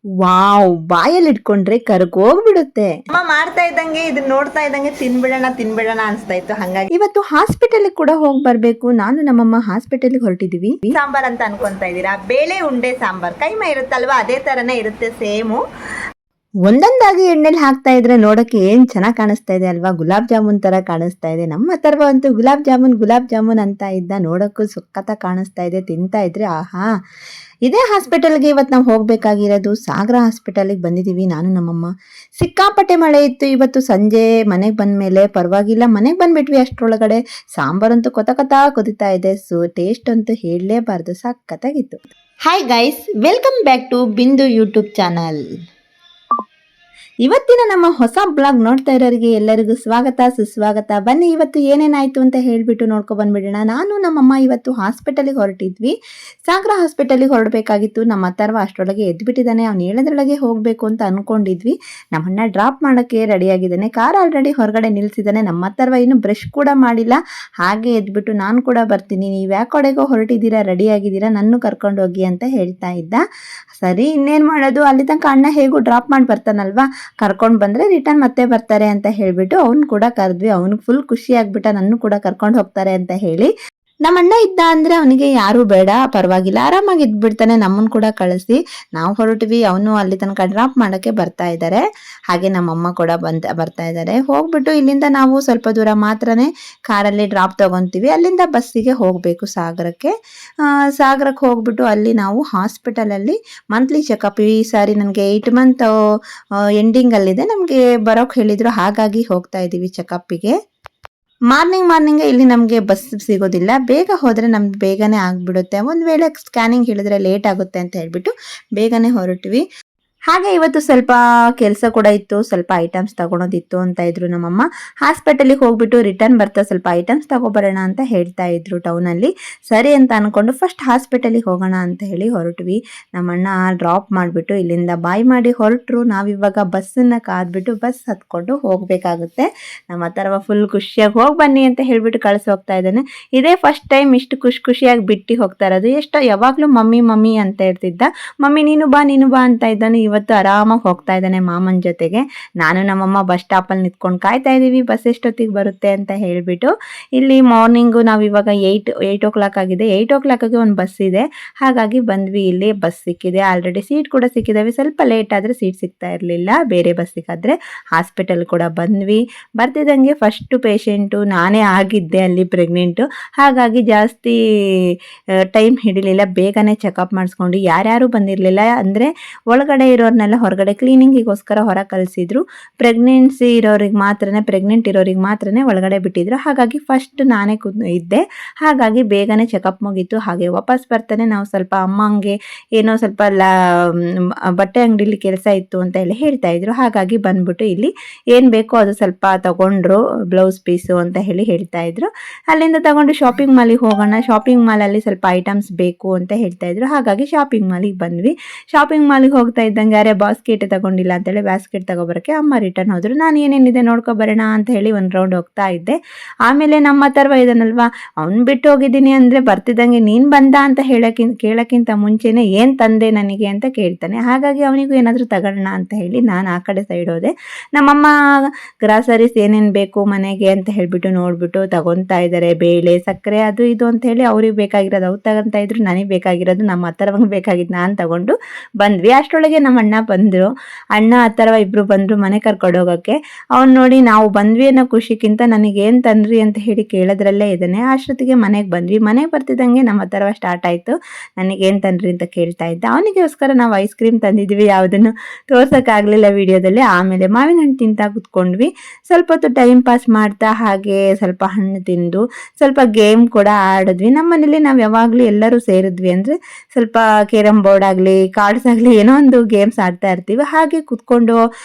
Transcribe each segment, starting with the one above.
Wow, ಬಾಯಲ್ಲಿ ಇಟ್ಕೊಂಡ್ರೆ ಕರ್ಗೋಗ್ಬಿಡುತ್ತೆ. ಅಮ್ಮ ಮಾಡ್ತಾ ಇದ್ದಂಗೆ ಇದನ್ನ ನೋಡ್ತಾ ಇದ್ದಂಗೆ ತಿನ್ಬಿಡೋಣ ಅನ್ಸ್ತಾ ಇತ್ತು. ಹಾಗಾಗಿ ಇವತ್ತು ಹಾಸ್ಪಿಟಲ್ ಕೂಡ ಹೋಗಿ ಬರ್ಬೇಕು. ನಾನು ನಮ್ಮಮ್ಮ ಹಾಸ್ಪಿಟಲ್ ಹೊರಟಿದೀವಿ. ಸಾಂಬಾರ್ ಅಂತ ಅನ್ಕೊಂತಾ ಇದೀರಾ? ಬೇಳೆ ಉಂಡೆ ಸಾಂಬಾರ್ ಕೈಮಾ ಇರುತ್ತಲ್ವಾ, ಅದೇ ತರನೇ ಇರುತ್ತೆ ಸೇಮು. ಒಂದೊಂದಾಗಿ ಎಣ್ಣೆಲಿ ಹಾಕ್ತಾ ಇದ್ರೆ ನೋಡಕ್ಕೆ ಏನ್ ಚೆನ್ನಾಗಿ ಕಾಣಿಸ್ತಾ ಇದೆ ಅಲ್ವಾ, ಗುಲಾಬ್ ಜಾಮೂನ್ ತರ ಕಾಣಿಸ್ತಾ ಇದೆ. ನಮ್ಮ ತರವ ಅಂತೂ ಗುಲಾಬ್ ಜಾಮೂನ್ ಅಂತ ಇದ್ದ, ನೋಡಕ್ಕೂ ಸುಕ್ಕತ್ತ ಕಾಣಿಸ್ತಾ ಇದೆ. ತಿಂತಾ ಇದ್ರೆ ಆಹಾ. ಇದೇ ಹಾಸ್ಪಿಟಲ್ಗೆ ಇವತ್ತು ನಾವು ಹೋಗ್ಬೇಕಾಗಿರೋದು. ಸಾಗರ ಹಾಸ್ಪಿಟಲ್ಗೆ ಬಂದಿದ್ದೀವಿ ನಾನು ನಮ್ಮಮ್ಮ. ಸಿಕ್ಕಾಪಟ್ಟೆ ಮಳೆ ಇತ್ತು ಇವತ್ತು ಸಂಜೆ. ಮನೆಗೆ ಬಂದ ಮೇಲೆ ಪರವಾಗಿಲ್ಲ, ಮನೆಗೆ ಬಂದ್ಬಿಟ್ವಿ. ಅಷ್ಟರೊಳಗಡೆ ಸಾಂಬಾರಂತೂ ಕೊತ ಕುದಿತಾ ಇದೆ. ಟೇಸ್ಟ್ ಅಂತೂ ಹೇಳಲೇಬಾರ್ದು, ಸಕ್ಕತ್ತಾಗಿತ್ತು. Hi guys, welcome back to Bindu YouTube channel. ಇವತ್ತಿನ ನಮ್ಮ ಹೊಸ ಬ್ಲಾಗ್ ನೋಡ್ತಾ ಇರೋರಿಗೆ ಎಲ್ಲರಿಗೂ ಸ್ವಾಗತ ಸುಸ್ವಾಗತ. ಬನ್ನಿ ಇವತ್ತು ಏನೇನಾಯ್ತು ಅಂತ ಹೇಳ್ಬಿಟ್ಟು ನೋಡ್ಕೊ ಬಂದ್ಬಿಡೋಣ. ನಾನು ನಮ್ಮಮ್ಮ ಇವತ್ತು ಹಾಸ್ಪಿಟಲ್ಗೆ ಹೊರಟಿದ್ವಿ. ಸಾಗರ ಹಾಸ್ಪಿಟಲ್ಗೆ ಹೊರಡಬೇಕಾಗಿತ್ತು. ನಮ್ಮ ಅಥರ್ವ ಅಷ್ಟರೊಳಗೆ ಎದ್ಬಿಟ್ಟಿದ್ದಾನೆ. ಅವ್ನು ಹೇಳೋದ್ರೊಳಗೆ ಹೋಗಬೇಕು ಅಂತ ಅನ್ಕೊಂಡಿದ್ವಿ. ನಮ್ಮನ್ನ ಡ್ರಾಪ್ ಮಾಡೋಕ್ಕೆ ರೆಡಿಯಾಗಿದ್ದಾನೆ. ಕಾರ್ ಆಲ್ರೆಡಿ ಹೊರಗಡೆ ನಿಲ್ಸಿದ್ದಾನೆ. ನಮ್ಮ ಅಥರ್ವ ಇನ್ನು ಬ್ರಷ್ ಕೂಡ ಮಾಡಿಲ್ಲ. ಹಾಗೆ ಎದ್ಬಿಟ್ಟು ನಾನು ಕೂಡ ಬರ್ತೀನಿ, ನೀವು ಯಾಕೊಡೆಗೋ ಹೊರಟಿದ್ದೀರಾ, ರೆಡಿಯಾಗಿದ್ದೀರಾ, ನನ್ನ ಕರ್ಕೊಂಡು ಹೋಗಿ ಅಂತ ಹೇಳ್ತಾ ಇದ್ದ. ಸರಿ ಇನ್ನೇನು ಮಾಡೋದು, ಅಲ್ಲಿ ತನಕ ಅಣ್ಣ ಹೇಗೂ ಡ್ರಾಪ್ ಮಾಡಿ ಬರ್ತಾನಲ್ವಾ, ಕರ್ಕೊಂಡು ಬಂದರೆ ರಿಟರ್ನ್ ಮತ್ತೆ ಬರ್ತಾರೆ ಅಂತ ಹೇಳಿಬಿಟ್ಟು ಅವ್ನು ಕೂಡ ಕರೆದ್ವಿ. ಅವ್ನಿಗೆ ಫುಲ್ ಖುಷಿ ಆಗ್ಬಿಟ್ಟ, ನನ್ನ ಕೂಡ ಕರ್ಕೊಂಡು ಹೋಗ್ತಾರೆ ಅಂತ ಹೇಳಿ. ನಮ್ಮ ಅಣ್ಣ ಇದ್ದ ಅಂದರೆ ಅವನಿಗೆ ಯಾರೂ ಬೇಡ, ಪರವಾಗಿಲ್ಲ, ಆರಾಮಾಗಿ ಇದ್ಬಿಡ್ತಾನೆ. ನಮ್ಮನ್ನು ಕೂಡ ಕಳಿಸಿ ನಾವು ಹೊರಟ್ವಿ. ಅವನು ಅಲ್ಲಿ ತನಕ ಡ್ರಾಪ್ ಮಾಡೋಕ್ಕೆ ಬರ್ತಾ ಇದ್ದಾರೆ. ಹಾಗೆ ನಮ್ಮಮ್ಮ ಕೂಡ ಬರ್ತಾ ಇದ್ದಾರೆ. ಹೋಗ್ಬಿಟ್ಟು ಇಲ್ಲಿಂದ ನಾವು ಸ್ವಲ್ಪ ದೂರ ಮಾತ್ರನೇ ಕಾರಲ್ಲಿ ಡ್ರಾಪ್ ತೊಗೊತೀವಿ. ಅಲ್ಲಿಂದ ಬಸ್ಸಿಗೆ ಹೋಗಬೇಕು ಸಾಗರಕ್ಕೆ. ಹೋಗ್ಬಿಟ್ಟು ಅಲ್ಲಿ ನಾವು ಹಾಸ್ಪಿಟಲಲ್ಲಿ ಮಂತ್ಲಿ ಚೆಕಪ್. ಈ ಸಾರಿ ನನಗೆ 8 ಮಂತ್ ಎಂಡಿಂಗಲ್ಲಿದೆ, ನಮಗೆ ಬರೋಕ್ಕೆ ಹೇಳಿದರು. ಹಾಗಾಗಿ ಹೋಗ್ತಾ ಇದ್ದೀವಿ ಚೆಕಪ್ಪಿಗೆ. ಮಾರ್ನಿಂಗ್ ಇಲ್ಲಿ ನಮಗೆ ಬಸ್ ಸಿಗೋದಿಲ್ಲ. ಬೇಗ ಹೋದರೆ ನಮ್ಗೆ ಬೇಗನೆ ಆಗಿಬಿಡುತ್ತೆ. ಒಂದು ವೇಳೆ ಸ್ಕ್ಯಾನಿಂಗ್ ಹೇಳಿದ್ರೆ ಲೇಟ್ ಆಗುತ್ತೆ ಅಂತ ಹೇಳ್ಬಿಟ್ಟು ಬೇಗನೆ ಹೊರಟ್ವಿ. ಹಾಗೆ ಇವತ್ತು ಸ್ವಲ್ಪ ಕೆಲಸ ಕೂಡ ಇತ್ತು, ಸ್ವಲ್ಪ ಐಟಮ್ಸ್ ತಗೊಳೋದಿತ್ತು ಅಂತ ಇದ್ರು ನಮ್ಮಮ್ಮ. ಹಾಸ್ಪಿಟಲಿಗೆ ಹೋಗ್ಬಿಟ್ಟು ರಿಟರ್ನ್ ಬರ್ತಾ ಸ್ವಲ್ಪ ಐಟಮ್ಸ್ ತಗೊಬರೋಣ ಅಂತ ಹೇಳ್ತಾ ಇದ್ರು ಟೌನಲ್ಲಿ. ಸರಿ ಅಂತ ಅನ್ಕೊಂಡು ಫಸ್ಟ್ ಹಾಸ್ಪಿಟಲಿಗೆ ಹೋಗೋಣ ಅಂತ ಹೇಳಿ ಹೊರಟ್ವಿ. ನಮ್ಮಣ್ಣ ಡ್ರಾಪ್ ಮಾಡಿಬಿಟ್ಟು ಇಲ್ಲಿಂದ ಬಾಯ್ ಮಾಡಿ ಹೊರಟರು. ನಾವಿವಾಗ ಬಸ್ಸನ್ನು ಕಾದ್ಬಿಟ್ಟು ಬಸ್ ಹತ್ಕೊಂಡು ಹೋಗಬೇಕಾಗುತ್ತೆ. ನಮ್ಮ ಅಥರ್ವ ಫುಲ್ ಖುಷಿಯಾಗಿ ಹೋಗಿ ಬನ್ನಿ ಅಂತ ಹೇಳ್ಬಿಟ್ಟು ಕಳಿಸಿ ಹೋಗ್ತಾ ಇದ್ದಾನೆ. ಇದೇ ಫಸ್ಟ್ ಟೈಮ್ ಇಷ್ಟು ಖುಷಿಯಾಗಿ ಬಿಟ್ಟು ಹೋಗ್ತಾ ಇರೋದು. ಎಷ್ಟೋ ಯಾವಾಗಲೂ ಮಮ್ಮಿ ಅಂತ ಇರ್ತಿದ್ದ. ಮಮ್ಮಿ ನೀನು ಬಾ ಅಂತ ಇದ್ದಾನೆ. ಇವತ್ತು ಆರಾಮಾಗಿ ಹೋಗ್ತಾ ಇದ್ದಾನೆ ಮಾಮನ ಜೊತೆಗೆ. ನಾನು ನಮ್ಮಮ್ಮ ಬಸ್ ಸ್ಟಾಪಲ್ಲಿ ನಿಂತ್ಕೊಂಡು ಕಾಯ್ತಾ ಇದ್ದೀವಿ ಬಸ್ ಎಷ್ಟೊತ್ತಿಗೆ ಬರುತ್ತೆ ಅಂತ ಹೇಳಿಬಿಟ್ಟು. ಇಲ್ಲಿ ಮಾರ್ನಿಂಗು ನಾವು ಇವಾಗ 8 ಓ ಕ್ಲಾಕ್ ಆಗಿದೆ. 8 ಓ ಕ್ಲಾಕಿಗೆ ಒಂದು ಬಸ್ ಇದೆ. ಹಾಗಾಗಿ ಬಂದ್ವಿ. ಇಲ್ಲಿ ಬಸ್ ಸಿಕ್ಕಿದೆ, ಆಲ್ರೆಡಿ ಸೀಟ್ ಕೂಡ ಸಿಕ್ಕಿದ್ದಾವೆ. ಸ್ವಲ್ಪ ಲೇಟ್ ಆದರೆ ಸೀಟ್ ಸಿಗ್ತಾ ಇರಲಿಲ್ಲ, ಬೇರೆ ಬಸ್ ಸಿಕ್ಕಾದ್ರೆ. ಹಾಸ್ಪಿಟಲ್ ಕೂಡ ಬಂದ್ವಿ. ಬರ್ತಿದ್ದಂಗೆ ಫಸ್ಟು ಪೇಷೆಂಟು ನಾನೇ ಆಗಿದ್ದೆ, ಅಲ್ಲಿ ಪ್ರೆಗ್ನೆಂಟು. ಹಾಗಾಗಿ ಜಾಸ್ತಿ ಟೈಮ್ ಹಿಡಿಲಿಲ್ಲ, ಬೇಗನೆ ಚೆಕಪ್ ಮಾಡಿಸ್ಕೊಂಡು. ಯಾರ್ಯಾರು ಬಂದಿರಲಿಲ್ಲ ಅಂದರೆ ಒಳಗಡೆ ಇರೋರ್ನೆಲ್ಲ ಹೊರಗಡೆ ಕ್ಲೀನಿಂಗಿಗೋಸ್ಕರ ಹೊರ ಕಳಿಸಿದ್ರು. ಪ್ರೆಗ್ನೆಂಟ್ ಇರೋರಿಗೆ ಮಾತ್ರನೇ ಒಳಗಡೆ ಬಿಟ್ಟಿದ್ರು. ಹಾಗಾಗಿ ಫಸ್ಟ್ ನಾನೇ ಇದ್ದೆ. ಹಾಗಾಗಿ ಬೇಗನೆ ಚೆಕಪ್ ಮುಗೀತು. ಹಾಗೆ ವಾಪಸ್ ಬರ್ತಾನೆ ನಾವು ಸ್ವಲ್ಪ ಅಮ್ಮಂಗೆ ಏನೋ ಸ್ವಲ್ಪ ಬಟ್ಟೆ ಅಂಗಡಿಲಿ ಕೆಲಸ ಇತ್ತು ಅಂತ ಹೇಳ್ತಾ ಇದ್ರು. ಹಾಗಾಗಿ ಬಂದ್ಬಿಟ್ಟು ಇಲ್ಲಿ ಏನು ಬೇಕೋ ಅದು ಸ್ವಲ್ಪ ತಗೊಂಡ್ರು, ಬ್ಲೌಸ್ ಪೀಸು ಅಂತ ಹೇಳ್ತಾ ಇದ್ರು. ಅಲ್ಲಿಂದ ತಗೊಂಡು ಶಾಪಿಂಗ್ ಮಾಲಿಗೆ ಹೋಗೋಣ, ಶಾಪಿಂಗ್ ಮಾಲಲ್ಲಿ ಸ್ವಲ್ಪ ಐಟಮ್ಸ್ ಬೇಕು ಅಂತ ಹೇಳ್ತಾ ಇದ್ರು. ಹಾಗಾಗಿ ಶಾಪಿಂಗ್ ಮಾಲಿಗೆ ಬಂದ್ವಿ. ಶಾಪಿಂಗ್ ಮಾಲಿಗೆ ಹೋಗ್ತಾ ಇದ್ದಂಗೆ ಯಾರೇ ಬಾಸ್ಕೆಟ್ ತಗೊಂಡಿಲ್ಲ ಅಂತೇಳಿ ಬ್ಯಾಸ್ಕೆಟ್ ತಗೊಬರೋಕ್ಕೆ ಅಮ್ಮ ರಿಟರ್ನ್ ಹೋದ್ರು. ನಾನು ಏನೇನಿದೆ ನೋಡ್ಕೊಬರೋಣ ಅಂತ ಹೇಳಿ ಒಂದು ರೌಂಡ್ ಹೋಗ್ತಾ ಇದ್ದೆ. ಆಮೇಲೆ ನಮ್ಮ ಅಥರ್ವ ಇದನ್ನಲ್ವಾ, ಅವ್ನು ಬಿಟ್ಟು ಹೋಗಿದ್ದೀನಿ ಅಂದರೆ ಬರ್ತಿದ್ದಂಗೆ ನೀನು ಬಂದ ಅಂತ ಕೇಳೋಕ್ಕಿಂತ ಮುಂಚೆನೇ ಏನು ತಂದೆ ನನಗೆ ಅಂತ ಕೇಳ್ತಾನೆ. ಹಾಗಾಗಿ ಅವನಿಗೂ ಏನಾದರೂ ತಗೊಳ್ಳೋಣ ಅಂತ ಹೇಳಿ ನಾನು ಆ ಕಡೆ ಸೈಡ್ ಹೋದೆ. ನಮ್ಮಮ್ಮ ಗ್ರಾಸರೀಸ್ ಏನೇನು ಬೇಕು ಮನೆಗೆ ಅಂತ ಹೇಳಿಬಿಟ್ಟು ನೋಡಿಬಿಟ್ಟು ತಗೊತಾ ಇದ್ದಾರೆ. ಬೇಳೆ, ಸಕ್ಕರೆ, ಅದು ಇದು ಅಂತ ಹೇಳಿ ಅವ್ರಿಗೆ ಬೇಕಾಗಿರೋದು ಅವ್ರು ತಗೊತಾ ಇದ್ರು. ನನಗೆ ಬೇಕಾಗಿರೋದು ನಮ್ಮ ಅಥರ್ವಂಗೆ ಬೇಕಾಗಿದ್ದು ನಾನು ತಗೊಂಡು ಬಂದ್ವಿ. ಅಷ್ಟರೊಳಗೆ ನಮ್ಮ ಅಣ್ಣ ಬಂದರು. ಅಣ್ಣ ಅಥರ್ವ ಇಬ್ಬರು ಬಂದರು ಮನೆ ಕರ್ಕೊಂಡು ಹೋಗೋಕ್ಕೆ. ಅವ್ನು ನೋಡಿ ನಾವು ಬಂದ್ವಿ ಅನ್ನೋ ಖುಷಿಗಿಂತ ನನಗೇನು ತಂದ್ರಿ ಅಂತ ಹೇಳಿ ಕೇಳೋದ್ರಲ್ಲೇ ಇದ್ದಾನೆ. ಅಷ್ಟೊತ್ತಿಗೆ ಮನೆಗೆ ಬಂದ್ವಿ. ಮನೆಗೆ ಬರ್ತಿದ್ದಂಗೆ ನಮ್ಮ ಅಥರ್ವ ಸ್ಟಾರ್ಟ್ ಆಯಿತು, ನನಗೇನು ತಂದ್ರಿ ಅಂತ ಕೇಳ್ತಾ ಇದ್ದ. ಅವನಿಗೋಸ್ಕರ ನಾವು ಐಸ್ ಕ್ರೀಮ್ ತಂದಿದ್ವಿ, ಯಾವುದನ್ನು ತೋರ್ಸೋಕ್ಕಾಗಲಿಲ್ಲ ವಿಡಿಯೋದಲ್ಲಿ. ಆಮೇಲೆ ಮಾವಿನ ಹಣ್ಣು ತಿಂತಾ ಕೂತ್ಕೊಂಡ್ವಿ. ಸ್ವಲ್ಪ ಹೊತ್ತು ಟೈಮ್ ಪಾಸ್ ಮಾಡ್ತಾ ಹಾಗೆ ಸ್ವಲ್ಪ ಹಣ್ಣು ತಿಂದು ಸ್ವಲ್ಪ ಗೇಮ್ ಕೂಡ ಆಡಿದ್ವಿ. ನಮ್ಮ ಮನೇಲಿ ನಾವು ಯಾವಾಗಲೂ ಎಲ್ಲರೂ ಸೇರಿದ್ವಿ ಅಂದರೆ ಸ್ವಲ್ಪ ಕೇರಮ್ ಬೋರ್ಡ್ ಆಗಲಿ, ಕಾರ್ಡ್ಸ್ ಆಗಲಿ, ಏನೋ ಒಂದು ಗೇಮ್ಸ್ ಆಡ್ತಾ ಇರ್ತೀವಿ. ಹಾಗೆ ಕೂತ್ಕೊಂಡು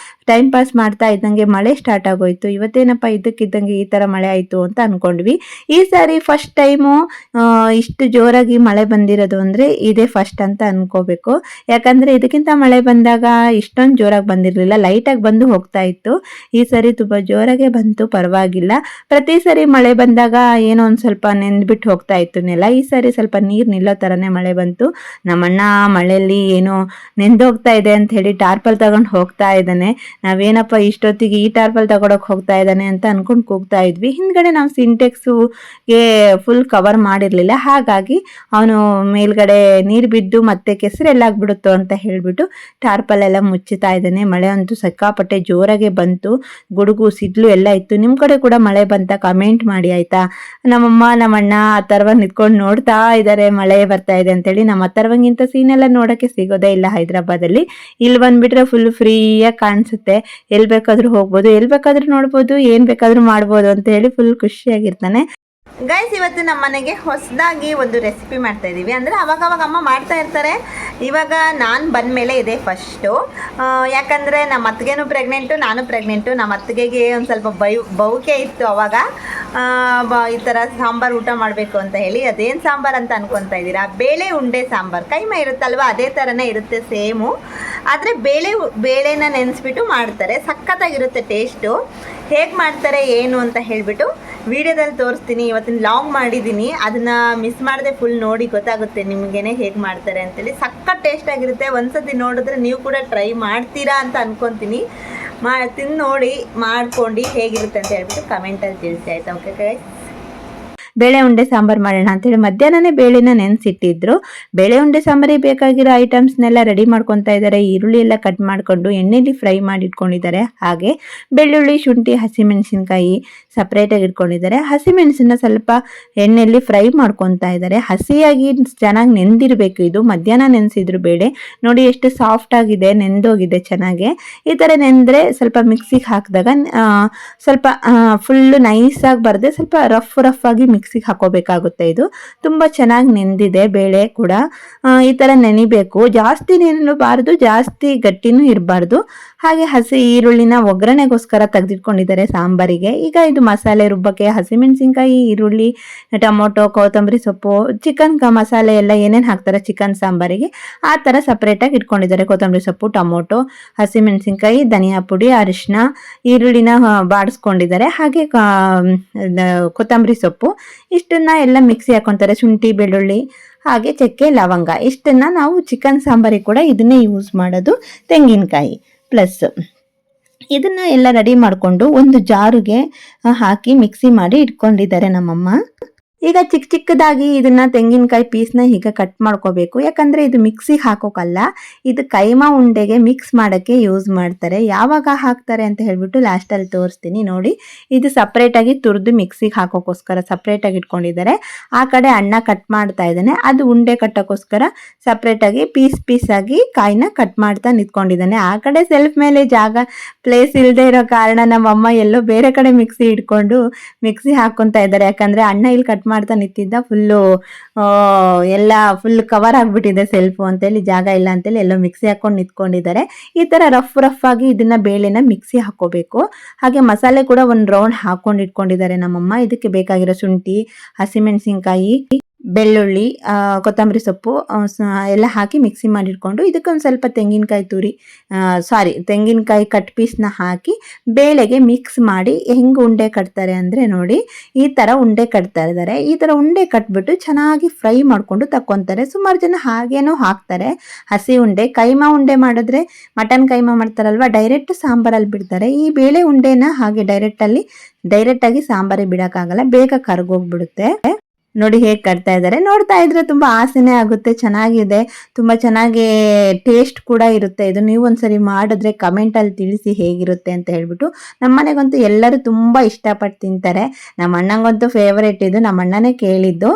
ಟೈಮ್ ಪಾಸ್ ಮಾಡ್ತಾ ಇದ್ದಂಗೆ ಮಳೆ ಸ್ಟಾರ್ಟ್ ಆಗೋಯ್ತು. ಇವತ್ತೇನಪ್ಪ ಇದ್ದಕ್ಕಿದ್ದಂಗೆ ಈ ಥರ ಮಳೆ ಆಯಿತು ಅಂತ ಅಂದ್ಕೊಂಡ್ವಿ. ಈ ಸಾರಿ ಫಸ್ಟ್ ಟೈಮು ಇಷ್ಟು ಜೋರಾಗಿ ಮಳೆ ಬಂದಿರೋದು ಅಂದರೆ ಇದೇ ಫಸ್ಟ್ ಅಂತ ಅನ್ಕೋಬೇಕು. ಯಾಕಂದರೆ ಇದಕ್ಕಿಂತ ಮಳೆ ಬಂದಾಗ ಇಷ್ಟೊಂದು ಜೋರಾಗಿ ಬಂದಿರಲಿಲ್ಲ, ಲೈಟಾಗಿ ಬಂದು ಹೋಗ್ತಾ ಇತ್ತು. ಈ ಸಾರಿ ತುಂಬ ಜೋರಾಗೆ ಬಂತು, ಪರವಾಗಿಲ್ಲ. ಪ್ರತಿ ಸಾರಿ ಮಳೆ ಬಂದಾಗ ಏನೋ ಒಂದು ಸ್ವಲ್ಪ ನೆಂದ್ಬಿಟ್ಟು ಹೋಗ್ತಾ ಇತ್ತು ನೆಲ. ಈ ಸಾರಿ ಸ್ವಲ್ಪ ನೀರು ನಿಲ್ಲೋ ಥರನೇ ಮಳೆ ಬಂತು. ನಮ್ಮಣ್ಣ ಮಳೆಯಲ್ಲಿ ಏನೋ ನೆಂದೋಗ್ತಾ ಇದೆ ಅಂತ ಹೇಳಿ ಟಾರ್ಪಲ್ ತಗೊಂಡು ಹೋಗ್ತಾ ಇದ್ದಾನೆ. ನಾವೇನಪ್ಪ ಇಷ್ಟೊತ್ತಿಗೆ ಈ ಟಾರ್ಪಲ್ ತಗೊಳಕ್ ಹೋಗ್ತಾ ಇದ್ದಾನೆ ಅಂತ ಅನ್ಕೊಂಡು ಕೂಗ್ತಾ ಇದ್ವಿ. ಹಿಂದ್ಗಡೆ ನಾವು ಸಿಂಟೆಕ್ಸ್ಗೆ ಫುಲ್ ಕವರ್ ಮಾಡಿರ್ಲಿಲ್ಲ, ಹಾಗಾಗಿ ಅವನು ಮೇಲ್ಗಡೆ ನೀರು ಬಿದ್ದು ಮತ್ತೆ ಕೆಸರೆಲ್ಲ ಆಗ್ಬಿಡುತ್ತೋ ಅಂತ ಹೇಳ್ಬಿಟ್ಟು ಟಾರ್ಪಲ್ ಎಲ್ಲ ಮುಚ್ಚುತ್ತಾ ಇದ್ದಾನೆ. ಮಳೆ ಅಂತೂ ಸಿಕ್ಕಾಪಟ್ಟೆ ಜೋರಾಗೆ ಬಂತು, ಗುಡುಗು ಸಿಡ್ಲು ಎಲ್ಲ ಇತ್ತು. ನಿಮ್ಮ ಕಡೆ ಕೂಡ ಮಳೆ ಬಂತ ಕಮೆಂಟ್ ಮಾಡಿ ಆಯ್ತಾ. ನಮ್ಮಮ್ಮ ನಮ್ಮಣ್ಣ ಅಥರ್ವ ನಿಂತ್ಕೊಂಡು ನೋಡ್ತಾ ಇದ್ದಾರೆ ಮಳೆ ಬರ್ತಾ ಇದೆ ಅಂತೇಳಿ. ನಮ್ಮ ಅಥರ್ವಂಗಿಂತ ಸೀನ್ ಎಲ್ಲ ನೋಡಕ್ಕೆ ಸಿಗೋದೇ ಇಲ್ಲ ಹೈದರಾಬಾದಲ್ಲಿ. ಇಲ್ಲಿ ಬಂದ್ಬಿಟ್ರೆ ಫುಲ್ ಫ್ರೀಯಾಗಿ ಕಾಣಿಸುತ್ತೆ, ಎಲ್ಲಿ ಬೇಕಾದ್ರೂ ಹೋಗ್ಬೋದು, ಎಲ್ಲಿ ಬೇಕಾದ್ರೂ ನೋಡ್ಬೋದು, ಏನ್ ಬೇಕಾದ್ರೂ ಮಾಡ್ಬೋದು ಅಂತ ಹೇಳಿ ಫುಲ್ ಖುಷಿಯಾಗಿರ್ತಾನೆ. ಗೈಸ್, ಇವತ್ತು ನಮ್ಮ ಮನೆಗೆ ಹೊಸದಾಗಿ ಒಂದು ರೆಸಿಪಿ ಮಾಡ್ತಾ ಇದ್ದೀವಿ. ಅಂದರೆ ಅವಾಗವಾಗ ಅಮ್ಮ ಮಾಡ್ತಾ ಇರ್ತಾರೆ, ಇವಾಗ ನಾನು ಬಂದ ಮೇಲೆ ಇದೆ ಫಸ್ಟು. ಯಾಕಂದರೆ ನಮ್ಮ ಅತ್ತಿಗೆನೂ ಪ್ರೆಗ್ನೆಂಟು, ನಾನು ಪ್ರೆಗ್ನೆಂಟು. ನಮ್ಮ ಅತ್ತಿಗೆಗೆ ಒಂದು ಸ್ವಲ್ಪ ಬೌಕೆ ಇತ್ತು ಅವಾಗ, ಈ ಥರ ಸಾಂಬಾರು ಊಟ ಮಾಡಬೇಕು ಅಂತ ಹೇಳಿ. ಅದೇನು ಸಾಂಬಾರು ಅಂತ ಅನ್ಕೊತಾ ಇದ್ದೀರಾ? ಬೇಳೆ ಉಂಡೆ ಸಾಂಬಾರು. ಕೈಮಾ ಇರುತ್ತಲ್ವ, ಅದೇ ಥರನೇ ಇರುತ್ತೆ ಸೇಮು. ಆದರೆ ಬೇಳೆನ ನೆನೆಸ್ಬಿಟ್ಟು ಮಾಡ್ತಾರೆ, ಸಖತ್ತಾಗಿರುತ್ತೆ ಟೇಸ್ಟು. ಹೇಗೆ ಮಾಡ್ತಾರೆ ಏನು ಅಂತ ಹೇಳಿಬಿಟ್ಟು ವಿಡಿಯೋದಲ್ಲಿ ತೋರಿಸ್ತೀನಿ. ಇವತ್ತಿನ ಲಾಂಗ್ ಮಾಡಿದ್ದೀನಿ, ಅದನ್ನು ಮಿಸ್ ಮಾಡದೆ ಫುಲ್ ನೋಡಿ, ಗೊತ್ತಾಗುತ್ತೆ ನಿಮಗೇನೆ ಹೇಗೆ ಮಾಡ್ತಾರೆ ಅಂತೇಳಿ. ಸಖತ್ ಟೇಸ್ಟ್ ಆಗಿರುತ್ತೆ. ಒಂದ್ಸತಿ ನೋಡಿದ್ರೆ ನೀವು ಕೂಡ ಟ್ರೈ ಮಾಡ್ತೀರಾ ಅಂತ ಅನ್ಕೊತೀನಿ. ತಿಂದು ನೋಡಿ ಮಾಡ್ಕೊಂಡು ಹೇಗಿರುತ್ತೆ ಅಂತ ಹೇಳ್ಬಿಟ್ಟು ಕಮೆಂಟಲ್ಲಿ ತಿಳಿಸಿ ಆಯ್ತಾ. ಓಕೆ ಗೈಸ್, ಬೇಳೆ ಉಂಡೆ ಸಾಂಬಾರು ಮಾಡೋಣ ಅಂತೇಳಿ ಮಧ್ಯಾಹ್ನನೇ ಬೇಳೆನ ನೆನೆಸಿಟ್ಟಿದ್ರು. ಬೇಳೆ ಉಂಡೆ ಸಾಂಬಾರಿಗೆ ಬೇಕಾಗಿರೋ ಐಟಮ್ಸ್ನೆಲ್ಲ ರೆಡಿ ಮಾಡ್ಕೊತಾ ಇದ್ದಾರೆ. ಈರುಳ್ಳಿ ಎಲ್ಲ ಕಟ್ ಮಾಡಿಕೊಂಡು ಎಣ್ಣೆಲಿ ಫ್ರೈ ಮಾಡಿ ಇಟ್ಕೊಂಡಿದ್ದಾರೆ. ಹಾಗೆ ಬೆಳ್ಳುಳ್ಳಿ, ಶುಂಠಿ, ಹಸಿಮೆಣಸಿನ್ಕಾಯಿ ಸಪ್ರೇಟಾಗಿ ಇಟ್ಕೊಂಡಿದ್ದಾರೆ. ಹಸಿಮೆಣಸನ್ನ ಸ್ವಲ್ಪ ಎಣ್ಣೆಯಲ್ಲಿ ಫ್ರೈ ಮಾಡ್ಕೊತಾ ಇದ್ದಾರೆ. ಹಸಿಯಾಗಿ ಚೆನ್ನಾಗಿ ನೆಂದಿರಬೇಕು. ಇದು ಮಧ್ಯಾಹ್ನ ನೆನೆಸಿದ್ರು ಬೇಳೆ, ನೋಡಿ ಎಷ್ಟು ಸಾಫ್ಟ್ ಆಗಿದೆ, ನೆಂದೋಗಿದೆ ಚೆನ್ನಾಗೆ. ಈ ಥರ ನೆಂದರೆ ಸ್ವಲ್ಪ ಮಿಕ್ಸಿಗೆ ಹಾಕಿದಾಗ ಸ್ವಲ್ಪ ಫುಲ್ಲು ನೈಸಾಗಿ ಬರದೆ ಸ್ವಲ್ಪ ರಫ್ ಆಗಿ ಮಿಕ್ಸಿಗೆ ಹಾಕೋಬೇಕಾಗುತ್ತೆ. ಇದು ತುಂಬ ಚೆನ್ನಾಗಿ ನೆಂದಿದೆ ಬೇಳೆ ಕೂಡ. ಈ ಥರ ನೆನಿಬೇಕು, ಜಾಸ್ತಿ ನೆನಬಾರ್ದು, ಜಾಸ್ತಿ ಗಟ್ಟಿನೂ ಇರಬಾರ್ದು. ಹಾಗೆ ಹಸಿ ಈರುಳ್ಳಿನ ಒಗ್ಗರಣೆಗೋಸ್ಕರ ತೆಗೆದಿಟ್ಕೊಂಡಿದ್ದಾರೆ ಸಾಂಬಾರಿಗೆ. ಈಗ ಇದು ಮಸಾಲೆ ರುಬ್ಬಕ್ಕೆ ಹಸಿಮೆಣಸಿನ್ಕಾಯಿ, ಈರುಳ್ಳಿ, ಟೊಮೊಟೊ, ಕೊತ್ತಂಬರಿ ಸೊಪ್ಪು, ಚಿಕನ್ ಮಸಾಲೆ ಎಲ್ಲ ಏನೇನು ಹಾಕ್ತಾರೆ ಚಿಕನ್ ಸಾಂಬಾರಿಗೆ ಆ ಥರ ಸಪ್ರೇಟಾಗಿ ಇಟ್ಕೊಂಡಿದ್ದಾರೆ. ಕೊತ್ತಂಬರಿ ಸೊಪ್ಪು, ಟೊಮೊಟೊ, ಹಸಿಮೆಣಸಿನ್ಕಾಯಿ, ಧನಿಯಾ ಪುಡಿ, ಅರಿಶಿನ, ಈರುಳ್ಳಿನ ಬಾಡಿಸ್ಕೊಂಡಿದ್ದಾರೆ. ಹಾಗೆ ಕೊತ್ತಂಬರಿ ಸೊಪ್ಪು, ಇಷ್ಟನ್ನ ಎಲ್ಲ ಮಿಕ್ಸಿ ಹಾಕೊತಾರೆ. ಶುಂಠಿ, ಬೆಳ್ಳುಳ್ಳಿ, ಹಾಗೆ ಚಕ್ಕೆ, ಲವಂಗ, ಇಷ್ಟನ್ನ ನಾವು ಚಿಕನ್ ಸಾಂಬಾರಿಗೆ ಕೂಡ ಇದನ್ನೇ ಯೂಸ್ ಮಾಡೋದು. ತೆಂಗಿನಕಾಯಿ ಪ್ಲಸ್ ಇದನ್ನ ಎಲ್ಲ ರೆಡಿ ಮಾಡಿಕೊಂಡು ಒಂದು ಜಾರಿಗೆ ಹಾಕಿ ಮಿಕ್ಸಿ ಮಾಡಿ ಇಟ್ಕೊಂಡಿದ್ದಾರೆ ನಮ್ಮಮ್ಮ. ಈಗ ಚಿಕ್ಕದಾಗಿ ಇದನ್ನ ತೆಂಗಿನಕಾಯಿ ಪೀಸ್ನ ಹೀಗೆ ಕಟ್ ಮಾಡ್ಕೋಬೇಕು. ಯಾಕಂದ್ರೆ ಇದು ಮಿಕ್ಸಿಗೆ ಹಾಕೋಕಲ್ಲ, ಇದು ಕೈಮಾ ಉಂಡೆಗೆ ಮಿಕ್ಸ್ ಮಾಡೋಕ್ಕೆ ಯೂಸ್ ಮಾಡ್ತಾರೆ. ಯಾವಾಗ ಹಾಕ್ತಾರೆ ಅಂತ ಹೇಳ್ಬಿಟ್ಟು ಲಾಸ್ಟಲ್ಲಿ ತೋರಿಸ್ತೀನಿ ನೋಡಿ. ಇದು ಸಪ್ರೇಟಾಗಿ ತುರಿದು ಮಿಕ್ಸಿಗೆ ಹಾಕೋಕ್ಕೋಸ್ಕರ ಸಪ್ರೇಟಾಗಿ ಇಟ್ಕೊಂಡಿದ್ದಾರೆ. ಆ ಕಡೆ ಅಣ್ಣ ಕಟ್ ಮಾಡ್ತಾ ಇದ್ದಾನೆ, ಅದು ಉಂಡೆ ಕಟ್ಟೋಕ್ಕೋಸ್ಕರ ಸಪ್ರೇಟಾಗಿ ಪೀಸ್ ಆಗಿ ಕಾಯಿನ ಕಟ್ ಮಾಡ್ತಾ ನಿಂತ್ಕೊಂಡಿದ್ದಾನೆ. ಆ ಕಡೆ ಸೆಲ್ಫ್ ಮೇಲೆ ಪ್ಲೇಸ್ ಇಲ್ಲದೆ ಇರೋ ಕಾರಣ ನಮ್ಮಮ್ಮ ಎಲ್ಲೋ ಬೇರೆ ಕಡೆ ಮಿಕ್ಸಿ ಇಟ್ಕೊಂಡು ಮಿಕ್ಸಿ ಹಾಕ್ಕೊಂತ ಇದ್ದಾರೆ. ಯಾಕಂದ್ರೆ ಅಣ್ಣ ಇಲ್ಲಿ ಕಟ್ ಮಾಡ್ತಾ ನಿಂತಿದ್ದ, ಫುಲ್ಲು ಎಲ್ಲ ಫುಲ್ ಕವರ್ ಆಗ್ಬಿಟ್ಟಿದೆ ಸೆಲ್ಫು ಅಂತೇಳಿ, ಜಾಗ ಇಲ್ಲ ಅಂತೇಳಿ ಎಲ್ಲೋ ಮಿಕ್ಸಿ ಹಾಕೊಂಡು ನಿಂತ್ಕೊಂಡಿದ್ದಾರೆ. ಈ ತರ ರಫ್ ಆಗಿ ಇದನ್ನ ಬೇಳೆನ ಮಿಕ್ಸಿ ಹಾಕೋಬೇಕು. ಹಾಗೆ ಮಸಾಲೆ ಕೂಡ ಒಂದು ರೌಂಡ್ ಹಾಕೊಂಡು ಇಟ್ಕೊಂಡಿದ್ದಾರೆ ನಮ್ಮಮ್ಮ. ಇದಕ್ಕೆ ಬೇಕಾಗಿರೋ ಶುಂಠಿ, ಹಸಿಮೆಣಸಿನ್ಕಾಯಿ, ಬೆಳ್ಳುಳ್ಳಿ, ಕೊತ್ತಂಬರಿ ಸೊಪ್ಪು ಎಲ್ಲ ಹಾಕಿ ಮಿಕ್ಸಿ ಮಾಡಿಟ್ಕೊಂಡು ಇದಕ್ಕೊಂದು ಸ್ವಲ್ಪ ತೆಂಗಿನಕಾಯಿ ಕಟ್ ಪೀಸ್ನ ಹಾಕಿ ಬೇಳೆಗೆ ಮಿಕ್ಸ್ ಮಾಡಿ ಹೆಂಗೆ ಉಂಡೆ ಕಟ್ತಾರೆ ಅಂದರೆ ನೋಡಿ, ಈ ಥರ ಉಂಡೆ ಕಟ್ತಾ ಇದ್ದಾರೆ. ಈ ಥರ ಉಂಡೆ ಕಟ್ಬಿಟ್ಟು ಚೆನ್ನಾಗಿ ಫ್ರೈ ಮಾಡಿಕೊಂಡು ತಕ್ಕೊತಾರೆ. ಸುಮಾರು ಜನ ಹಾಗೇನೂ ಹಾಕ್ತಾರೆ ಹಸಿ ಉಂಡೆ. ಕೈಮಾ ಉಂಡೆ ಮಾಡಿದ್ರೆ, ಮಟನ್ ಕೈಮಾ ಮಾಡ್ತಾರಲ್ವ, ಡೈರೆಕ್ಟ್ ಸಾಂಬಾರಲ್ಲಿ ಬಿಡ್ತಾರೆ. ಈ ಬೇಳೆ ಉಂಡೆನ ಹಾಗೆ ಡೈರೆಕ್ಟಾಗಿ ಸಾಂಬಾರಿಗೆ ಬಿಡೋಕ್ಕಾಗಲ್ಲ, ಬೇಗ ಕರ್ಗೋಗ್ಬಿಡುತ್ತೆ. ನೋಡಿ ಹೇಗೆ ಕಟ್ತಾ ಇದ್ದಾರೆ. ನೋಡ್ತಾ ಇದ್ರೆ ತುಂಬಾ ಆಸೆನೇ ಆಗುತ್ತೆ. ಚೆನ್ನಾಗಿದೆ, ತುಂಬಾ ಚೆನ್ನಾಗಿ ಟೇಸ್ಟ್ ಕೂಡ ಇರುತ್ತೆ. ಇದು ನೀವು ಒಂದ್ಸರಿ ಮಾಡಿದ್ರೆ ಕಮೆಂಟ್ ಅಲ್ಲಿ ತಿಳಿಸಿ ಹೇಗಿರುತ್ತೆ ಅಂತ ಹೇಳ್ಬಿಟ್ಟು. ನಮ್ಮ ಮನೆಗಂತೂ ಎಲ್ಲರೂ ತುಂಬಾ ಇಷ್ಟಪಟ್ಟು ತಿಂತಾರೆ. ನಮ್ಮ ಅಣ್ಣಂಗಂತೂ ಫೇವರೇಟ್ ಇದು, ನಮ್ಮ ಅಣ್ಣನೇ ಕೇಳಿದ್ದು.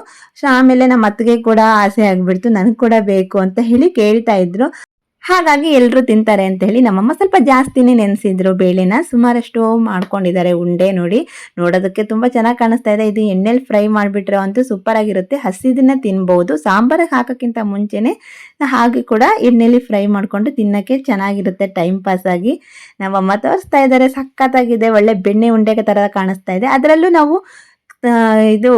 ಆಮೇಲೆ ನಮ್ಮ ಅತ್ತಿಗೆ ಕೂಡ ಆಸೆ ಆಗ್ಬಿಡ್ತು, ನನಗೆ ಕೂಡ ಬೇಕು ಅಂತ ಹೇಳಿ ಕೇಳ್ತಾ ಇದ್ರು. ಹಾಗಾಗಿ ಎಲ್ಲರೂ ತಿಂತಾರೆ ಅಂತ ಹೇಳಿ ನಮ್ಮಮ್ಮ ಸ್ವಲ್ಪ ಜಾಸ್ತಿನೇ ನೆನೆಸಿದ್ರು ಬೇಳೆನ. ಸುಮಾರಷ್ಟು ಮಾಡ್ಕೊಂಡಿದ್ದಾರೆ ಉಂಡೆ. ನೋಡಿ, ನೋಡೋದಕ್ಕೆ ತುಂಬ ಚೆನ್ನಾಗಿ ಕಾಣಿಸ್ತಾ ಇದೆ. ಇದು ಎಣ್ಣೆಲಿ ಫ್ರೈ ಮಾಡಿಬಿಟ್ರೆ ಅಂತೂ ಸೂಪರ್ ಆಗಿರುತ್ತೆ. ಹಸಿದನ್ನ ತಿನ್ಬಹುದು. ಸಾಂಬಾರಿಗೆ ಹಾಕೋಕ್ಕಿಂತ ಮುಂಚೆನೆ ಹಾಗೆ ಕೂಡ ಎಣ್ಣೆಲಿ ಫ್ರೈ ಮಾಡಿಕೊಂಡು ತಿನ್ನೋಕ್ಕೆ ಚೆನ್ನಾಗಿರುತ್ತೆ, ಟೈಮ್ ಪಾಸ್ ಆಗಿ. ನಮ್ಮಮ್ಮ ತೋರಿಸ್ತಾ ಇದ್ದಾರೆ, ಸಖತ್ತಾಗಿದೆ, ಒಳ್ಳೆ ಬೆಣ್ಣೆ ಉಂಡೆ ಥರ ಕಾಣಿಸ್ತಾ ಇದೆ. ಅದರಲ್ಲೂ ನಾವು ಇದು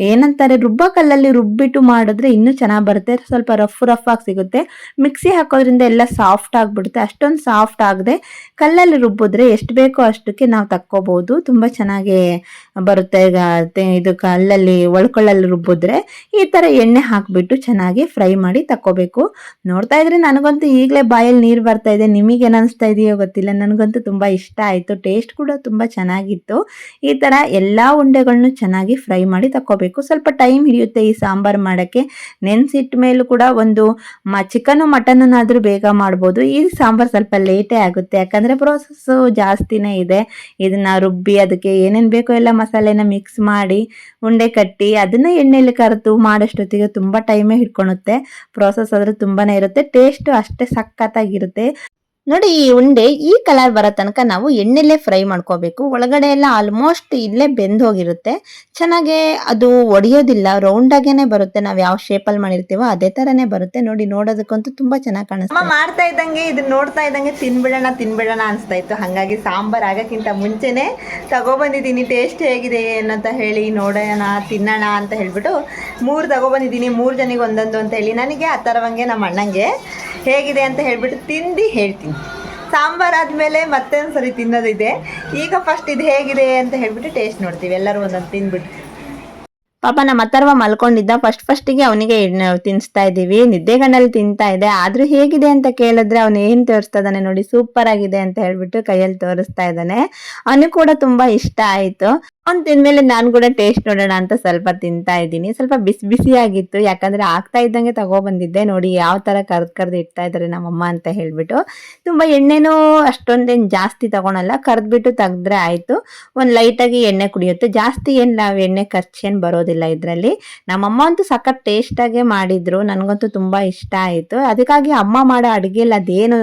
ಏನಂತಾರೆ ರುಬ್ಬೋ ಕಲ್ಲಲ್ಲಿ ರುಬ್ಬಿಟ್ಟು ಮಾಡಿದ್ರೆ ಇನ್ನೂ ಚೆನ್ನಾಗಿ ಬರುತ್ತೆ. ಸ್ವಲ್ಪ ರಫ್ ಆಗಿ ಸಿಗುತ್ತೆ. ಮಿಕ್ಸಿ ಹಾಕೋದ್ರಿಂದ ಎಲ್ಲ ಸಾಫ್ಟ್ ಆಗಿಬಿಡುತ್ತೆ. ಅಷ್ಟೊಂದು ಸಾಫ್ಟ್ ಆಗದೆ ಕಲ್ಲಲ್ಲಿ ರುಬ್ಬಿದ್ರೆ ಎಷ್ಟು ಬೇಕೋ ಅಷ್ಟಕ್ಕೆ ನಾವು ತಕ್ಕೋಬಹುದು. ತುಂಬ ಚೆನ್ನಾಗಿ ಬರುತ್ತೆ. ಇದು ಕಲ್ಲಲ್ಲಿ ಒಳ್ಕೊಳ್ಳಲ್ಲಿ ರುಬ್ಬಿದ್ರೆ ಈ ಥರ ಎಣ್ಣೆ ಹಾಕಿಬಿಟ್ಟು ಚೆನ್ನಾಗಿ ಫ್ರೈ ಮಾಡಿ ತಕ್ಕೋಬೇಕು. ನೋಡ್ತಾ ಇದ್ರೆ ನನಗಂತೂ ಈಗಲೇ ಬಾಯಲ್ಲಿ ನೀರು ಬರ್ತಾ ಇದೆ. ನಿಮಗೇನು ಅನಿಸ್ತಾ ಇದೆಯೋ ಗೊತ್ತಿಲ್ಲ. ನನಗಂತೂ ತುಂಬ ಇಷ್ಟ ಆಯಿತು. ಟೇಸ್ಟ್ ಕೂಡ ತುಂಬ ಚೆನ್ನಾಗಿತ್ತು. ಈ ಥರ ಎಲ್ಲ ಉಂಡೆಗಳನ್ನು ಚೆನ್ನಾಗಿ ಫ್ರೈ ಮಾಡಿ ತಕ್ಕೋಬೇಕು. ಸ್ವಲ್ಪ ಟೈಮ್ ಹಿಡಿಯುತ್ತೆ ಈ ಸಾಂಬಾರು ಮಾಡೋಕ್ಕೆ. ನೆನೆಸಿಟ್ಟ ಮೇಲೂ ಕೂಡ ಒಂದು ಚಿಕನು ಮಟನನ್ನಾದರೂ ಬೇಗ ಮಾಡ್ಬೋದು. ಈ ಸಾಂಬಾರು ಸ್ವಲ್ಪ ಲೇಟೇ ಆಗುತ್ತೆ, ಯಾಕಂದರೆ ಪ್ರೋಸೆಸ್ಸು ಜಾಸ್ತಿನೇ ಇದೆ. ಇದನ್ನು ರುಬ್ಬಿ ಅದಕ್ಕೆ ಏನೇನು ಬೇಕೋ ಎಲ್ಲ ಮಸಾಲೆನ ಮಿಕ್ಸ್ ಮಾಡಿ ಉಂಡೆ ಕಟ್ಟಿ ಅದನ್ನು ಎಣ್ಣೆಯಲ್ಲಿ ಕರೆದು ಮಾಡೋಷ್ಟೊತ್ತಿಗೆ ತುಂಬ ಟೈಮೇ ಹಿಡ್ಕೊಳುತ್ತೆ. ಪ್ರೋಸೆಸ್ ಆದರೆ ತುಂಬಾ ಇರುತ್ತೆ. ಟೇಸ್ಟು ಅಷ್ಟೇ ಸಖತ್ತಾಗಿರುತ್ತೆ. ನೋಡಿ, ಈ ಉಂಡೆ ಈ ಕಲರ್ ಬರೋ ತನಕ ನಾವು ಎಣ್ಣೆಲ್ಲೇ ಫ್ರೈ ಮಾಡ್ಕೋಬೇಕು. ಒಳಗಡೆ ಎಲ್ಲ ಆಲ್ಮೋಸ್ಟ್ ಇಲ್ಲೇ ಬೆಂದು ಹೋಗಿರುತ್ತೆ. ಚೆನ್ನಾಗೆ ಅದು ಒಡೆಯೋದಿಲ್ಲ, ರೌಂಡಾಗೇನೆ ಬರುತ್ತೆ. ನಾವು ಯಾವ ಶೇಪಲ್ಲಿ ಮಾಡಿರ್ತೀವೋ ಅದೇ ಥರನೇ ಬರುತ್ತೆ. ನೋಡಿ, ನೋಡೋದಕ್ಕಂತೂ ತುಂಬ ಚೆನ್ನಾಗಿ ಕಾಣಿಸ್ತಾ ಮಾಡ್ತಾ ಇದ್ದಂಗೆ ಇದನ್ನ ನೋಡ್ತಾ ಇದ್ದಂಗೆ ತಿನ್ಬಿಡೋಣ ಅನಿಸ್ತಾ ಇತ್ತು. ಹಾಗಾಗಿ ಸಾಂಬಾರು ಆಗೋಕ್ಕಿಂತ ಮುಂಚೆನೇ ತಗೊಬಂದಿದ್ದೀನಿ. ಟೇಸ್ಟ್ ಹೇಗಿದೆ ಏನಂತ ಹೇಳಿ ನೋಡೋಣ, ತಿನ್ನೋಣ ಅಂತ ಹೇಳ್ಬಿಟ್ಟು 3 ತಗೊಬಂದಿದ್ದೀನಿ. 3 ಜನಿಗೆ ಒಂದೊಂದು ಅಂತ ಹೇಳಿ. ನನಗೆ ಆ ಥರವಂಗೆ ನಮ್ಮ ಅಣ್ಣಂಗೆ ಹೇಗಿದೆ ಅಂತ ಹೇಳ್ಬಿಟ್ಟು ತಿಂದು ಹೇಳ್ತೀನಿ. ಸಾಂಬಾರು ಆದಮೇಲೆ ಮತ್ತೆ ಒಂದ್ಸರಿ ತಿನ್ನೋದಿದೆ. ಈಗ ಫಸ್ಟ್ ಇದು ಹೇಗಿದೆ ಅಂತ ಹೇಳ್ಬಿಟ್ಟು ಟೇಸ್ಟ್ ನೋಡ್ತೀವಿ. ಎಲ್ಲರೂ ಒಂದೊಂದು ತಿಂದ್ಬಿಟ್ಟು. ಪಾಪ ನಮ್ಮ ಅಥರ್ವ ಮಲ್ಕೊಂಡಿದ್ದ. ಫಸ್ಟಿಗೆ ಅವನಿಗೆ ತಿನ್ನಿಸ್ತಾ ಇದ್ದೀವಿ. ನಿದ್ದೆಗಣ್ಣಲ್ಲಿ ತಿಂತಾ ಇದೆ. ಆದರೂ ಹೇಗಿದೆ ಅಂತ ಕೇಳಿದ್ರೆ ಅವನು ಏನು ತೋರಿಸ್ತಾ ಇದ್ದಾನೆ ನೋಡಿ, ಸೂಪರ್ ಆಗಿದೆ ಅಂತ ಹೇಳ್ಬಿಟ್ಟು ಕೈಯಲ್ಲಿ ತೋರಿಸ್ತಾ ಇದ್ದಾನೆ. ಅವನಿಗೆ ಕೂಡ ತುಂಬ ಇಷ್ಟ ಆಯಿತು. ಅವ್ನು ತಿಂದಮೇಲೆ ನಾನು ಕೂಡ ಟೇಸ್ಟ್ ನೋಡೋಣ ಅಂತ ಸ್ವಲ್ಪ ತಿಂತಾ ಇದ್ದೀನಿ. ಸ್ವಲ್ಪ ಬಿಸಿ ಆಗಿತ್ತು, ಯಾಕಂದರೆ ಆಗ್ತಾ ಇದ್ದಂಗೆ ತಗೊಬಂದಿದ್ದೆ. ನೋಡಿ ಯಾವ ಥರ ಕರ್ದು ಇಡ್ತಾ ಇದ್ದಾರೆ ನಮ್ಮಮ್ಮ ಅಂತ ಹೇಳ್ಬಿಟ್ಟು. ತುಂಬ ಎಣ್ಣೆನೂ ಅಷ್ಟೊಂದೇನು ಜಾಸ್ತಿ ತಗೊಳಲ್ಲ, ಕರೆದ್ಬಿಟ್ಟು ತೆಗೆದ್ರೆ ಆಯಿತು. ಒಂದು ಲೈಟಾಗಿ ಎಣ್ಣೆ ಕುಡಿಯುತ್ತೆ. ಜಾಸ್ತಿ ಏನು ನಾವು ಎಣ್ಣೆ ಖರ್ಚೇನು ಬರೋದಿಲ್ಲ ಇದರಲ್ಲಿ. ನಮ್ಮಮ್ಮ ಅಂತೂ ಸಖತ್ ಟೇಸ್ಟಾಗೆ ಮಾಡಿದ್ರು. ನನಗಂತೂ ತುಂಬ ಇಷ್ಟ ಆಯಿತು. ಅದಕ್ಕಾಗಿ ಅಮ್ಮ ಮಾಡೋ ಅಡುಗೆಯಲ್ಲಿ ಅದೇನು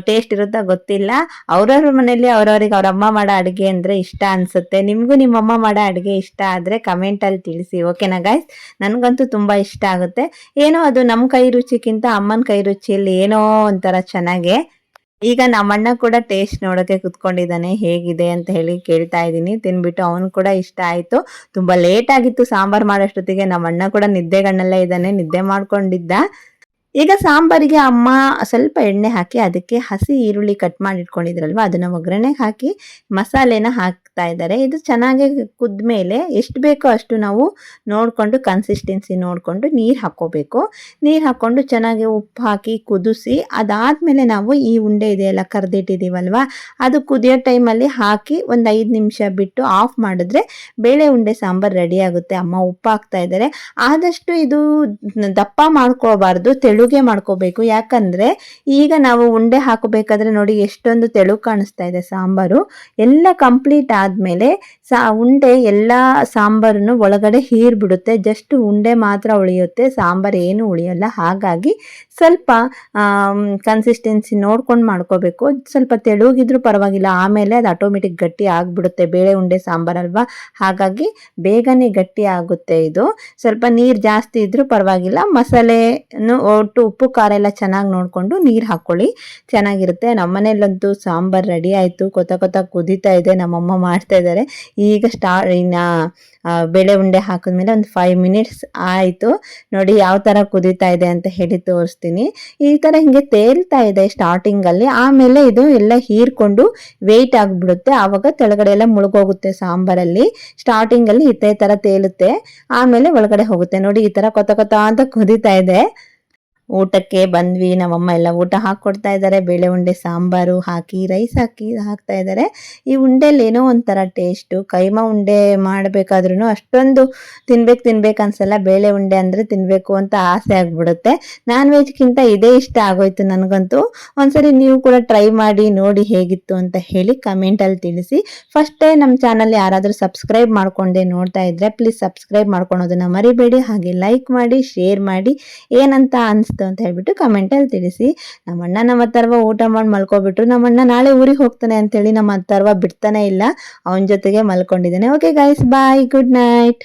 ಟೇಸ್ಟ್ ಇರುತ್ತೋ ಗೊತ್ತಿಲ್ಲ. ಅವ್ರವ್ರ ಮನೇಲಿ ಅವ್ರವ್ರಿಗೆ ಅವ್ರ ಅಮ್ಮ ಮಾಡೋ ಅಡುಗೆ ಅಂದರೆ ಇಷ್ಟ ಅನಿಸುತ್ತೆ. ನಿಮಗೂ ನಿಮ್ಮಮ್ಮ ಮಾಡೋ ಅಡುಗೆ ಇಷ್ಟ ಆದರೆ ಕಮೆಂಟಲ್ಲಿ ತಿಳಿಸಿ, ಓಕೆನಾ ಗೈಸ್? ನನಗಂತೂ ತುಂಬ ಇಷ್ಟ ಆಗುತ್ತೆ. ಏನೋ ಅದು ನಮ್ಮ ಕೈ ರುಚಿಗಿಂತ ಅಮ್ಮನ ಕೈ ರುಚಿಯಲ್ಲಿ ಏನೋ ಒಂಥರ ಚೆನ್ನಾಗೆ. ಈಗ ನಮ್ಮಣ್ಣ ಕೂಡ ಟೇಸ್ಟ್ ನೋಡೋಕ್ಕೆ ಕುತ್ಕೊಂಡಿದ್ದಾನೆ. ಹೇಗಿದೆ ಅಂತ ಹೇಳಿ ಕೇಳ್ತಾ ಇದ್ದೀನಿ. ತಿನ್ಬಿಟ್ಟು ಅವನು ಕೂಡ ಇಷ್ಟ ಆಯಿತು. ತುಂಬ ಲೇಟ್ ಆಗಿತ್ತು ಸಾಂಬಾರು ಮಾಡೋಷ್ಟೊತ್ತಿಗೆ. ನಮ್ಮಣ್ಣ ಕೂಡ ನಿದ್ದೆಗಣ್ಣಲ್ಲೇ ಇದ್ದಾನೆ, ನಿದ್ದೆ ಮಾಡ್ಕೊಂಡಿದ್ದ. ಈಗ ಸಾಂಬಾರಿಗೆ ಅಮ್ಮ ಸ್ವಲ್ಪ ಎಣ್ಣೆ ಹಾಕಿ ಅದಕ್ಕೆ ಹಸಿ ಈರುಳ್ಳಿ ಕಟ್ ಮಾಡಿ ಇಟ್ಕೊಂಡಿದ್ರಲ್ವ, ಅದನ್ನು ಒಗ್ಗರಣೆಗೆ ಹಾಕಿ ಮಸಾಲೆನ ಹಾಕ್ತಾ ಇದ್ದಾರೆ. ಇದು ಚೆನ್ನಾಗಿ ಕುದ್ಮೇಲೆ ಎಷ್ಟು ಬೇಕೋ ಅಷ್ಟು ನಾವು ನೋಡಿಕೊಂಡು ಕನ್ಸಿಸ್ಟೆನ್ಸಿ ನೋಡಿಕೊಂಡು ನೀರು ಹಾಕ್ಕೋಬೇಕು. ನೀರು ಹಾಕ್ಕೊಂಡು ಚೆನ್ನಾಗಿ ಉಪ್ಪು ಹಾಕಿ ಕುದಿಸಿ ಅದಾದಮೇಲೆ ನಾವು ಈ ಉಂಡೆ ಇದೆಯಲ್ಲ ಕರೆದಿಟ್ಟಿದ್ದೀವಲ್ವ, ಅದು ಕುದಿಯೋ ಟೈಮಲ್ಲಿ ಹಾಕಿ ಒಂದು 5 ನಿಮಿಷ ಬಿಟ್ಟು ಆಫ್ ಮಾಡಿದ್ರೆ ಬೇಳೆ ಉಂಡೆ ಸಾಂಬಾರು ರೆಡಿ ಆಗುತ್ತೆ. ಅಮ್ಮ ಉಪ್ಪು ಹಾಕ್ತಾ ಇದ್ದಾರೆ. ಆದಷ್ಟು ಇದು ದಪ್ಪ ಮಾಡ್ಕೋಬಾರ್ದು, ತೆಳುಗೆ ಮಾಡ್ಕೋಬೇಕು. ಯಾಕಂದರೆ ಈಗ ನಾವು ಉಂಡೆ ಹಾಕಬೇಕಾದ್ರೆ ನೋಡಿ ಎಷ್ಟೊಂದು ತೆಳು ಕಾಣಿಸ್ತಾ ಇದೆ ಸಾಂಬಾರು. ಎಲ್ಲ ಕಂಪ್ಲೀಟ್ ಆದಮೇಲೆ ಉಂಡೆ ಎಲ್ಲ ಸಾಂಬಾರನ್ನು ಒಳಗಡೆ ಹೀರ್ಬಿಡುತ್ತೆ. ಜಸ್ಟ್ ಉಂಡೆ ಮಾತ್ರ ಉಳಿಯುತ್ತೆ, ಸಾಂಬಾರು ಏನು ಉಳಿಯಲ್ಲ. ಹಾಗಾಗಿ ಸ್ವಲ್ಪ ಕನ್ಸಿಸ್ಟೆನ್ಸಿ ನೋಡ್ಕೊಂಡು ಮಾಡ್ಕೋಬೇಕು. ಸ್ವಲ್ಪ ತೆಳುಗಿದ್ರೂ ಪರವಾಗಿಲ್ಲ, ಆಮೇಲೆ ಅದು ಆಟೋಮೆಟಿಕ್ ಗಟ್ಟಿ ಆಗಿಬಿಡುತ್ತೆ. ಬೇಳೆ ಉಂಡೆ ಸಾಂಬಾರಲ್ವಾ, ಹಾಗಾಗಿ ಬೇಗನೆ ಗಟ್ಟಿ ಆಗುತ್ತೆ. ಇದು ಸ್ವಲ್ಪ ನೀರು ಜಾಸ್ತಿ ಇದ್ರೂ ಪರವಾಗಿಲ್ಲ. ಮಸಾಲೆನೂ ಒಟ್ಟು ಉಪ್ಪು ಖಾರ ಎಲ್ಲ ಚೆನ್ನಾಗಿ ನೋಡಿಕೊಂಡು ನೀರು ಹಾಕ್ಕೊಳ್ಳಿ, ಚೆನ್ನಾಗಿರುತ್ತೆ. ನಮ್ಮನೇಲಂತೂ ಸಾಂಬಾರು ರೆಡಿ ಆಯಿತು. ಕೊತ ಕುದೀತಾ ಇದೆ. ನಮ್ಮಮ್ಮ ಮಾಡ್ತಾ ಇದ್ದಾರೆ. ಈಗ ಇನ್ನು ಬೇಳೆ ಉಂಡೆ ಹಾಕಿದ್ಮೇಲೆ ಒಂದು 5 ಮಿನಿಟ್ಸ್ ಆಯಿತು. ನೋಡಿ ಯಾವ ಥರ ಕುದೀತಾ ಇದೆ ಅಂತ ಹೇಳಿ ತೋರಿಸ್ತೀನಿ. ಈ ಥರ ಹಿಂಗೆ ತೇಲ್ತಾ ಇದೆ ಸ್ಟಾರ್ಟಿಂಗಲ್ಲಿ, ಆಮೇಲೆ ಇದು ಎಲ್ಲ ಹೀರ್ಕೊಂಡು ವೆಯ್ಟ್ ಆಗಿಬಿಡುತ್ತೆ. ಆವಾಗ ಕೆಳಗಡೆ ಎಲ್ಲ ಮುಳುಗೋಗುತ್ತೆ ಸಾಂಬಾರಲ್ಲಿ. ಸ್ಟಾರ್ಟಿಂಗಲ್ಲಿ ಇದೇ ಥರ ತೇಲುತ್ತೆ, ಆಮೇಲೆ ಒಳಗಡೆ ಹೋಗುತ್ತೆ. ನೋಡಿ ಈ ಥರ ಕೊತ ಅಂತ ಕುದೀತಾ ಇದೆ. ಊಟಕ್ಕೆ ಬಂದ್ವಿ. ನಮ್ಮಮ್ಮ ಎಲ್ಲ ಊಟ ಹಾಕ್ಕೊಡ್ತಾ ಇದ್ದಾರೆ. ಬೇಳೆ ಉಂಡೆ ಸಾಂಬಾರು ಹಾಕಿ ರೈಸ್ ಹಾಕಿ ಹಾಕ್ತಾ ಇದ್ದಾರೆ. ಈ ಉಂಡೆಲಿ ಏನೋ ಒಂಥರ ಟೇಸ್ಟು. ಕೈಮಾ ಉಂಡೆ ಮಾಡಬೇಕಾದ್ರೂ ಅಷ್ಟೊಂದು ತಿನ್ಬೇಕು ಅನ್ಸಲ್ಲ. ಬೇಳೆ ಉಂಡೆ ಅಂದರೆ ತಿನ್ನಬೇಕು ಅಂತ ಆಸೆ ಆಗಿಬಿಡುತ್ತೆ. ನಾನ್ ವೆಜ್ಗಿಂತ ಇದೇ ಇಷ್ಟ ಆಗೋಯ್ತು ನನಗಂತೂ. ಒಂದ್ಸರಿ ನೀವು ಕೂಡ ಟ್ರೈ ಮಾಡಿ ನೋಡಿ ಹೇಗಿತ್ತು ಅಂತ ಹೇಳಿ ಕಮೆಂಟಲ್ಲಿ ತಿಳಿಸಿ. ಫಸ್ಟ್ ಟೈಮ್ ನಮ್ಮ ಚಾನಲ್ ಯಾರಾದರೂ ಸಬ್ಸ್ಕ್ರೈಬ್ ಮಾಡ್ಕೊಂಡೆ ನೋಡ್ತಾ ಇದ್ದರೆ ಪ್ಲೀಸ್ ಸಬ್ಸ್ಕ್ರೈಬ್ ಮಾಡ್ಕೊಳೋದನ್ನ ಮರಿಬೇಡಿ. ಹಾಗೆ ಲೈಕ್ ಮಾಡಿ, ಶೇರ್ ಮಾಡಿ, ಏನಂತ ಅನಿಸ್ತು ಅಂತ ಹೇಳ್ಬಿಟ್ಟು ಕಮೆಂಟಲ್ಲಿ ತಿಳಿಸಿ. ನಮ್ಮಣ್ಣ ನಮ್ಮ ಅಥರ್ವ ಊಟ ಮಾಡಿ ಮಲ್ಕೊಬಿಟ್ರು. ನಮ್ಮಣ್ಣ ನಾಳೆ ಊರಿಗೆ ಹೋಗ್ತಾನೆ ಅಂತೇಳಿ ನಮ್ಮ ಅಥರ್ವ ಬಿಡ್ತಾನೆ ಇಲ್ಲ, ಅವನ ಜೊತೆಗೆ ಮಲ್ಕೊಂಡಿದ್ದಾನೆ. ಓಕೆ ಗೈಸ್, ಬಾಯ್, ಗುಡ್ ನೈಟ್.